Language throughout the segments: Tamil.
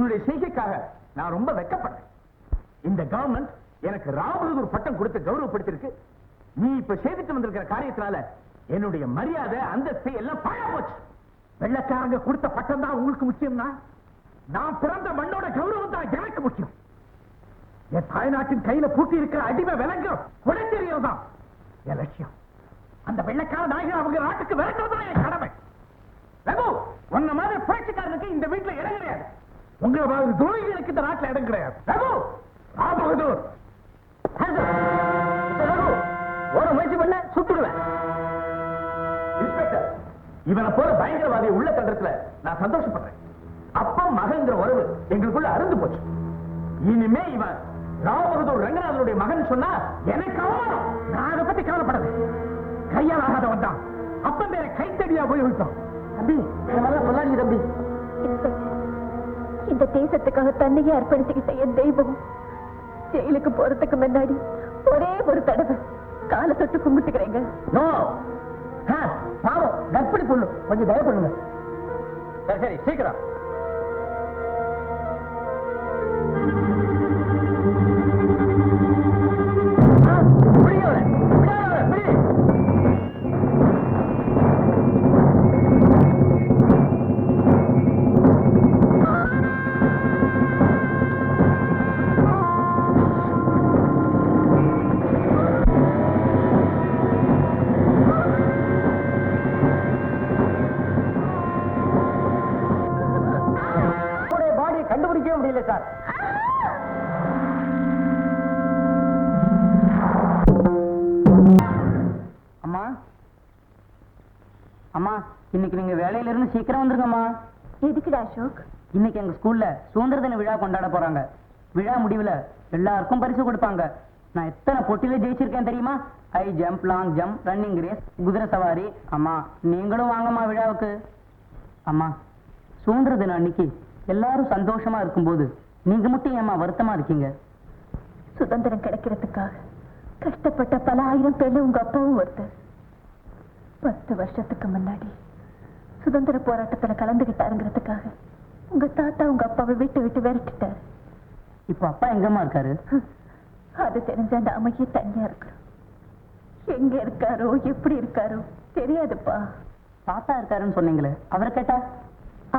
உன்னுடைய செய்கைக்காக நான் ரொம்ப வெட்கப்படுறேன். இந்த கவர்மெண்ட் எனக்கு ராவபகதூர் பட்டம் கொடுத்து கௌரவப்படுத்திருக்கு. நீ இப்ப செய்துட்டு வந்திருக்கிற காரியத்தினால என்னுடைய மரியாதை அந்தஸ்து எல்லாம் பாழா போச்சு. வெள்ளக்காரங்க கொடுத்த பட்டம் தான் உங்களுக்கு முக்கியம்னா நான் பிறந்த மண்ணோட கௌரவம் தான் எனக்கு முக்கியம். என் தாய்நாட்டின் கையில பூட்டி இருக்கிற அடிமை விலங்கு உடஞ்செறியல் தான் என் லட்சியம். அந்த வெள்ளக்கார நாயகர் அவங்க நாட்டுக்கு விரட்டுறதுதான் என் கடமை. ரகு, உன்ன மாதிரி புரட்சிக்காரனுக்கு இந்த வீட்டுல இடம் கிடையாது. உங்களை மாதிரி துரோகிகளுக்கு இந்த நாட்டுல இடம் கிடையாது. ரகு, ராவபகதூர் ரகு, ஒரு முயற்சி பண்ண சுட்டுடுவேன். இன்ஸ்பெக்டர், இவனை போல பயங்கரவாதியை உள்ள தண்டத்துல நான் சந்தோஷப்படுறேன். அப்பம் மகங்கிற உறவு எங்களுக்குள்ள அருந்து போச்சு. இனிமே இவன் ராவபகதூர் ரங்கநாதனுடைய மகன் சொன்னா எனக்கு அவமானம். நான் அதை பத்தி கவலைப்படல. கையால் ஆகாதவன் தான் அப்பன் பேரை கைத்தடியா உபயோகித்தோம். தம்பி, சொல்லாதீங்க தம்பி. இந்த தேசத்துக்காக தன்னையே அர்ப்பணிச்சுக்கிட்ட என் தெய்வம் ஜெயிலுக்கு போறதுக்கு முன்னாடி ஒரே ஒரு தடவை காலை தொட்டு கும்பிட்டுக்கிறேங்க. பாவம், கற்படி பொண்ணு, கொஞ்சம் தயவு பண்ணுங்க. சரி சரி, சீக்கிரம். கண்டுபிடிக்கவே முடியல சார். அம்மா அம்மா, இன்னைக்கு நீங்க வேலையில இருந்து சீக்கிரம் வந்துருங்கம்மா. எதுக்குடா அசோக்? இன்னைக்கு எங்க ஸ்கூல்ல சுதந்திர தின விழா கொண்டாட போறாங்க. விழா முடிவுல எல்லாருக்கும் பரிசு கொடுப்பாங்க. நான் எத்தனை போட்டியில ஜெயிச்சிருக்கேன் தெரியுமா? High jump, long jump, running race, குதிரை சவாரி. அம்மா, நீங்களும் வாங்கம்மா விழாவுக்கு. அம்மா, சுதந்திர தினம் அன்னைக்கு எல்லாரும் சந்தோஷமா இருக்கும்போது நீங்க மட்டும் ஏமா வருத்தமா இருக்கீங்க? சுதந்திரம் கிடைக்கிறதுக்காக கஷ்டப்பட்ட பல ஆயிரம் பேர்ல உங்க அப்பாவும் ஒருத்தர். 10 வருஷத்துக்கு முன்னாடி சுதந்திர போராட்டத்துல கலந்துகிட்டாருங்கிறதுக்காக உங்க தாத்தா உங்க அப்பாவை விட்டு விட்டு விரட்டிட்டாரு. இப்ப அப்பா எங்கம்மா இருக்காரு? அது தெரிஞ்ச அந்த அமைய தனியா இருக்கிறோம். எங்க இருக்காரோ எப்படி இருக்காரோ தெரியாதுப்பா. தாத்தா இருக்காருன்னு சொன்னீங்களே, அவரை கேட்டா?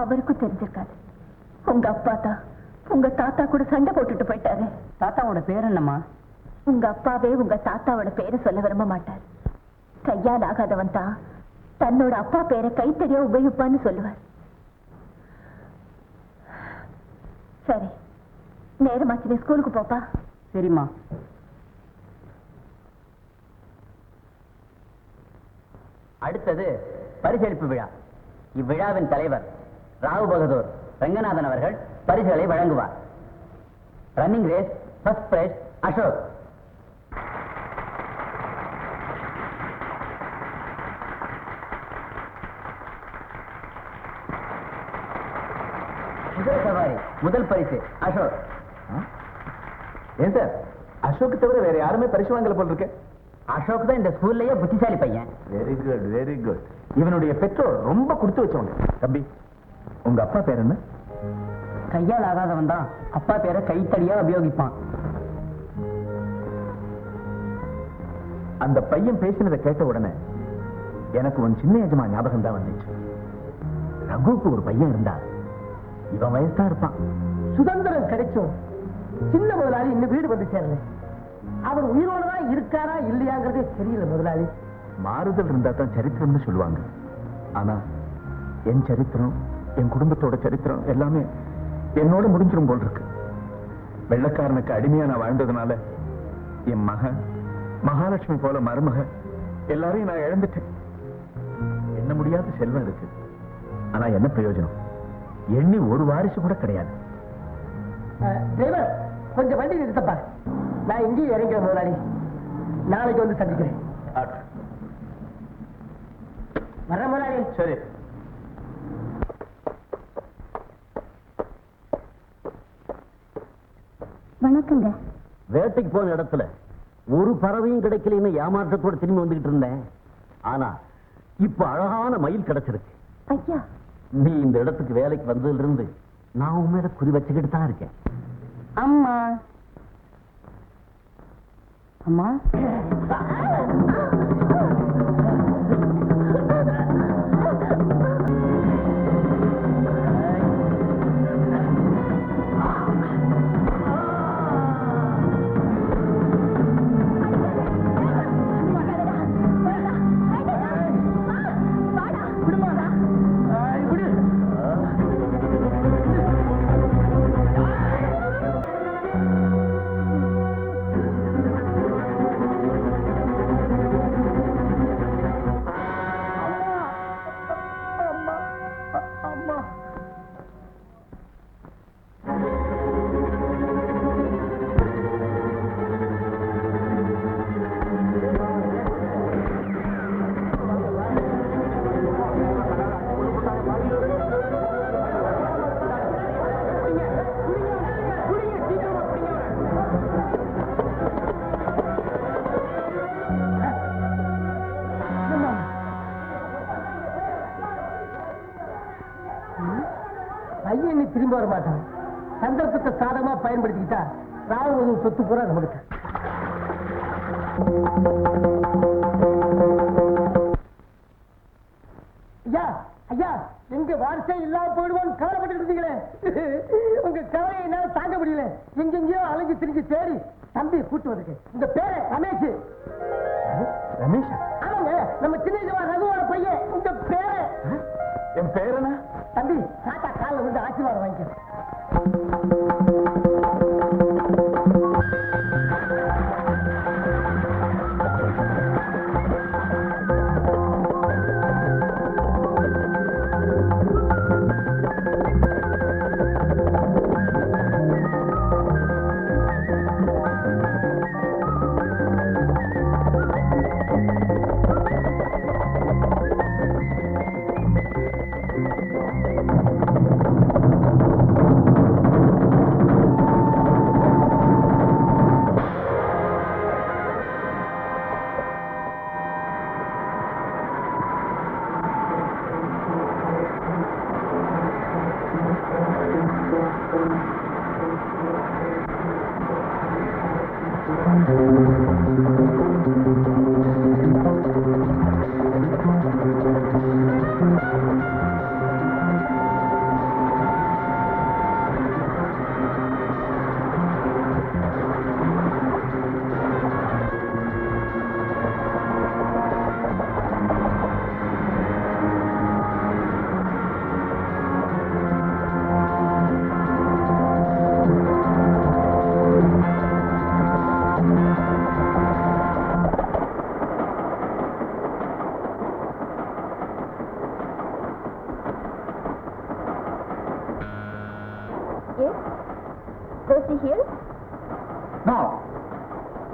அவருக்கும் தெரிஞ்சிருக்காது. உங்க அப்பா தான் உங்க தாத்தா கூட சண்டை போட்டுட்டு போயிட்டாரு. தாத்தாவோட பேர் என்னம்மா? உங்க அப்பாவே உங்க தாத்தாவோட பேரை சொல்ல விரும்ப மாட்டார். கையால் ஆகாதவன் தான் தன்னோட அப்பா பேரை கைத்தறியா உபயோகிப்பான்னு சொல்லுவார். சரி, நேரமாச்சு, நீ ஸ்கூலுக்கு போப்பா. சரிம்மா. அடுத்தது பரிசளிப்பு விழா. இவ்விழாவின் தலைவர் ராவபகதூர் ரங்கநாதன் அவர்கள் பரிசுகளை வழங்குவார். Running race first prize Ashok. குதிரை சவாரி முதல் பரிசு அசோக். ஏன் சார், அசோக் தவிர வேற யாருமே பரிசு வாங்கல போல இருக்கு. அசோக் தான் இந்த ஸ்கூல்லயே புத்திசாலி பையன். Very good, very good. இவனுடைய பெற்றோர் ரொம்ப கொடுத்து வச்சவங்க. தம்பி, உங்க அப்பா பேர் என்ன? கையால் ஆகாதவன் தான் அப்பா பேரை கைத்தடியா உபயோகிப்பான். அந்த பையன் பேசினதை கேட்ட உடனே எனக்கு உன் சின்ன எஜமா ஞாபகம் தான் வந்துச்சு. ரகுவுக்கு ஒரு பையன் இருந்தா இவன் வயசுதான் இருப்பான். சுதந்திரம் கிடைச்சோம் சின்ன முதலாளி இன்னும் வீடு வந்து சேரல. அவர் உயிரோடுதான் இருக்காரா இல்லையாங்கிறதே தெரியல முதலாளி. மாறுதல் இருந்தா தான் சரித்திரம்னு சொல்லுவாங்க. ஆனா என் சரித்திரம், என் குடும்பத்தோட சரித்திரம் எல்லாமே என்னோட முடிஞ்சிடும் போல் இருக்கு. வெள்ளக்காரனுக்கு அடிமையா நான் வாழ்ந்ததுனால என் மகன், மகாலட்சுமி போல மருமக எல்லாரையும் நான் இழந்துட்டேன். என்ன முடியாத செல்வம் இருக்கு, ஆனா என்ன பிரயோஜனம்? எண்ணி ஒரு வாரிசு கூட கிடையாது. டிரைவர், கொஞ்சம் வண்டி நிறுத்தப்பா. நான் இங்கேயும் இறங்கிறேன் முதலாளி. நாளைக்கு வந்து சந்திக்கிறேன். வர முதலாளி. சரி. வணக்கங்க. வேட்டைக்கு போன இடத்துல ஒரு பறவையும் கிடைக்கலன்னு ஏமாற்றத்தோட திரும்பி வந்துகிட்டு இருந்தேன். ஆனா இப்ப அழகான மயில் கிடைச்சிருக்கு. ஐயா, நீ இந்த இடத்துக்கு வேலைக்கு வந்ததுல இருந்து நான் உன் மேல குறி வச்சுக்கிட்டு தான் இருக்கேன். அம்மா அம்மா பையன் திரும்ப வர மாட்டான். சந்தர்ப்பத்தை சாதகமா பயன்படுத்திக்கிட்டா ராவண சொத்து பூரா நம்மளுக்கு. ஐயா ஐயா, எங்க வாரிசே இல்லாம போயிடுவோம் கவலைப்பட்டு இருந்தீங்களே, உங்க கவலையை என்னால தாங்க முடியல. எங்கெங்கயோ அலைஞ்சு திரிஞ்சு தேடி தம்பி கூட்டு வந்திருக்கு. இந்த பேரு ரமேஷ். ரமேஷ்? ஆமாங்க, நம்ம சின்ன ரகுவோட பையன். உங்க பேரு? என் பேர் என்ன? தம்பி தாத்தா காலில் வந்து ஆசீர்வாதம் வாங்கிக்க.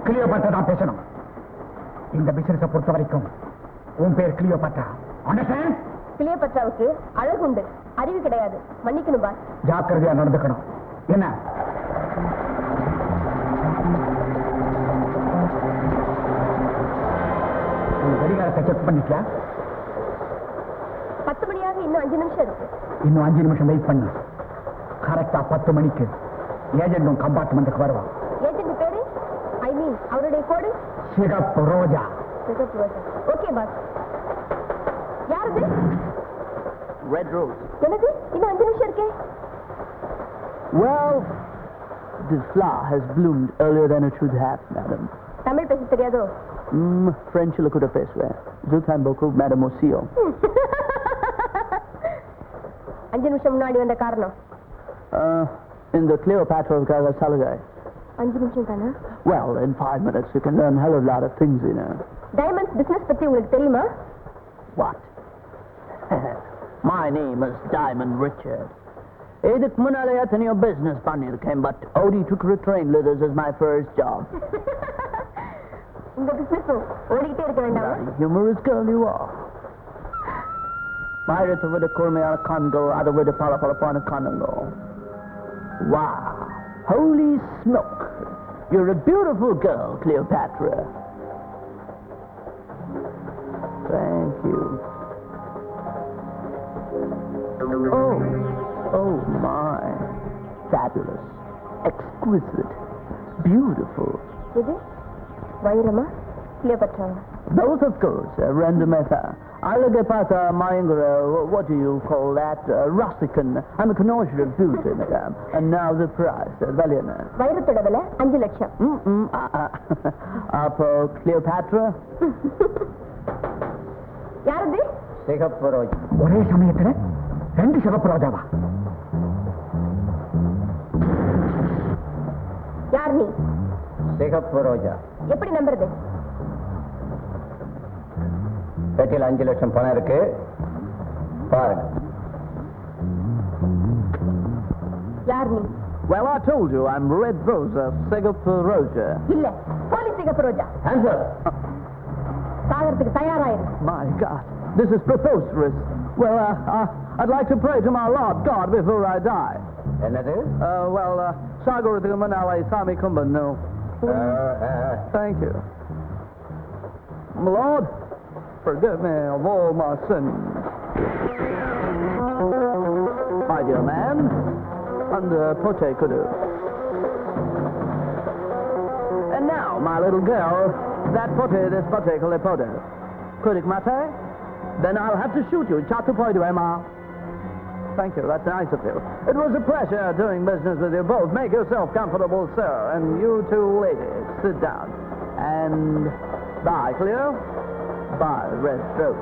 கிளியோபாட்ரா தான் பேசணும். இந்த பிசினஸை பொறுத்த வரைக்கும் உன் பேர் கிளியோபாட்ரா. அண்டர்ஸ்டாண்ட்? கிளியோபாட்ராவுக்கு அழகுண்டு, அறிவு கிடையாது. மன்னிக்கணும் பாஸ். ஜாக்கிரதையா நடந்துக்கணும். என்ன? கடிகாரத்தை செக் பண்ணிட்டியா? 10 மணியாக இன்னும் 5 நிமிஷம் இருக்கு. இன்னும் 5 நிமிஷம் வெயிட் பண்ணு. கரெக்டா 10 மணிக்கு ஏஜென்டும் கம்பார்ட்மெண்ட்டுக்கு வருவான். ஏஜென்ட் பேரு? ஐ மீன் அவருடைய கோடு? சிகப்பு ரோஜா. சிகப்பு ரோஜா. Okay boss. யாரது? Red Rose. என்னது? இன்னும் 5 நிமிஷம் இருக்கே. Well, this flower has bloomed earlier than it should have, madam. Tamil பேச தெரியாதோ? French la kuda peswe. Zuthan beaucoup, madam Osio. 5 நிமிஷம் முன்னாடி வந்த காரணம்? In the Cleopatra of Salagai. 5 நிமிஷம் தானே? Well, in 5 minutes you can learn a hell of a lot of things, you know. Diamonds business பத்தி உங்களுக்கு தெரியுமா? What? My name is Diamond Richard. இதுக்கு முன்னாலே எத்தனையோ business பண்ணிருக்கேன், but only to retrain leathers is my first job. இந்த பிசினஸும் ஓடிக்கிட்டே இருக்க வேண்டாமா? Bloody humorous girl you are. Mayratha with a Kurmayana Congo, other with a Palapalapana Congo. Wow. Holy smoke. You're a beautiful girl, Cleopatra. Thank you. Oh, Oh my. Fabulous. Exquisite. Beautiful. இது வைரமா கிளியோபாட்ராவா? Both, of course, Randometa. Allegapata Mayangara, what do you call that? Russican. I'm a connoisseur of beauty, madame. And now the price, Valiana. வைரத்தோட விலை 5 லட்சம். Up, Cleopatra? யாரது? சிகப்பு ரோஜா. ஒரே சமயத்துல 2 சிவப்பு ரோஜாவா? யார் நீ? சிகப்பு ரோஜா. எப்படி நம்புறது? பெட்டியில் 5 லட்சம் பணம் இருக்கு, பாருங்க. யார் நீ? Well, I told you, I'm Red Rosa, Singapore Rosa. இல்ல, போலீஸ் சிகப்பு ரோஜா. Answer. சாகறதுக்கு தயாராயிரு. My God, this is preposterous. Well, I'd like to pray to my Lord God before I die. என்னது? Sagarthika Manalai Sami Kumbanu. Thank you. Lord, forgive me of all my sins. My dear man, and pote kudu. And now, my little girl, that pote, this pote, kule pote. Kudik mate? Then I'll have to shoot you. Chatu poidu, Emma. Thank you, that's nice of you. It was a pleasure doing business with you both. Make yourself comfortable, sir. And you two ladies, sit down. And bye, Cleo. Bye, Red Rose.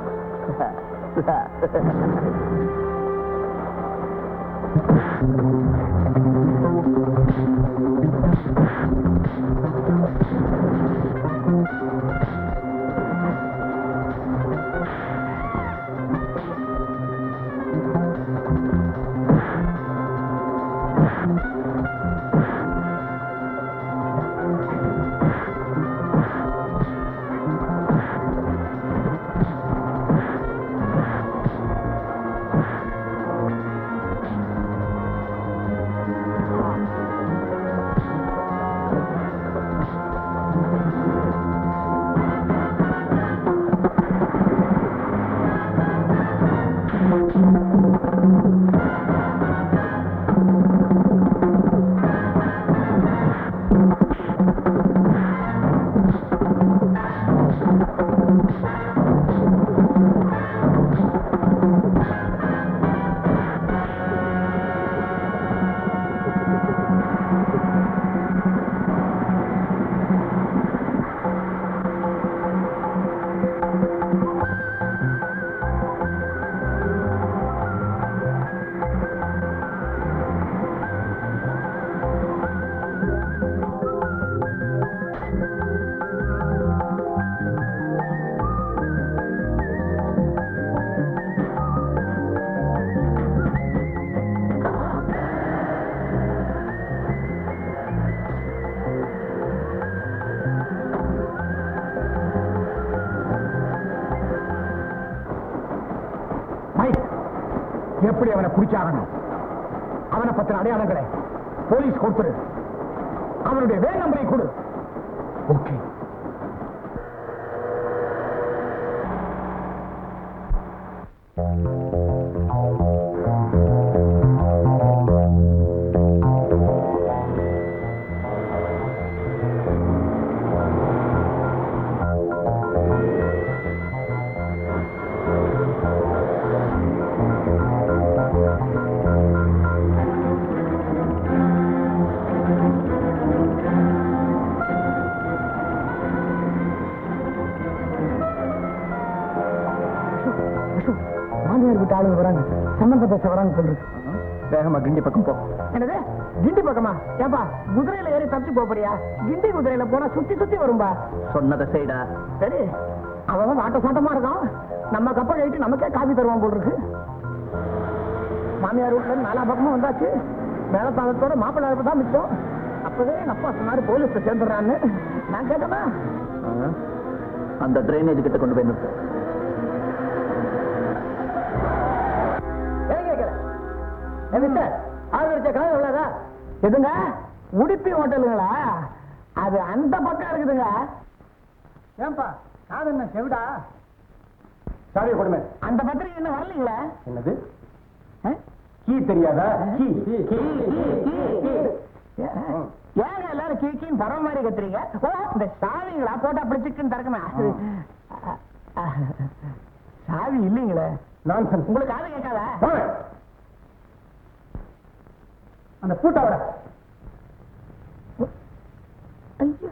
எப்படி அவனை பிடிச்சாகணும்? அவனை பத்தின அடையாளங்களை போலீஸ் கொடுத்துரு. அவனுடைய வேன் நம்பரை கொடு. ஓகே. ஆளுங்க வராங்க, சம்பந்த பேச வராங்க சொல்றது. வேகமா கிண்டி பக்கம் போ. என்னது கிண்டி பக்கமா? ஏப்பா குதிரையில ஏறி தப்பிச்சு போறியா? கிண்டி குதிரையில போனா சுத்தி சுத்தி வரும்பா. சொன்னதை செய்டா. சரி, அவன் வாட்ட சாட்டமா இருக்கான். நம்ம கப்பல் எழுட்டு நமக்கே காபி தருவான் போல் இருக்கு. மாமியார் வீட்டுல 4 பக்கமும் வந்தாச்சு. மேலத்தாளத்தோட மாப்பிள்ளை அழைப்பு தான் மிச்சம். அப்பவே அப்பா சொன்னாரு போலீஸ்ல சேர்ந்துடுறான்னு. நான் கேட்டனா அந்த டிரைனேஜ் கிட்ட கொண்டு போய் நிறுத்து. எதுங்க உடுப்பி ஹோட்டலுங்களா? அது அந்த பக்கம் இருக்குதுங்க. ஏன்பா காது என்ன செவிடா? சாரி கொடுமை. அந்த பத்திரிகை என்ன வரலீங்களா? என்னது கீ தெரியாதா? கீ ஏங்க எல்லாரும் கீக்கின்னு பரவ மாதிரி கத்துறீங்க? ஓ இந்த சாவிங்களா போட்டா அப்படி சிக்கன் திறக்கணும். சாவி இல்லைங்களே. நான்சென்ஸ். உங்களுக்கு காது கேட்காதா? அந்த பூட்டை வர. ஐயோ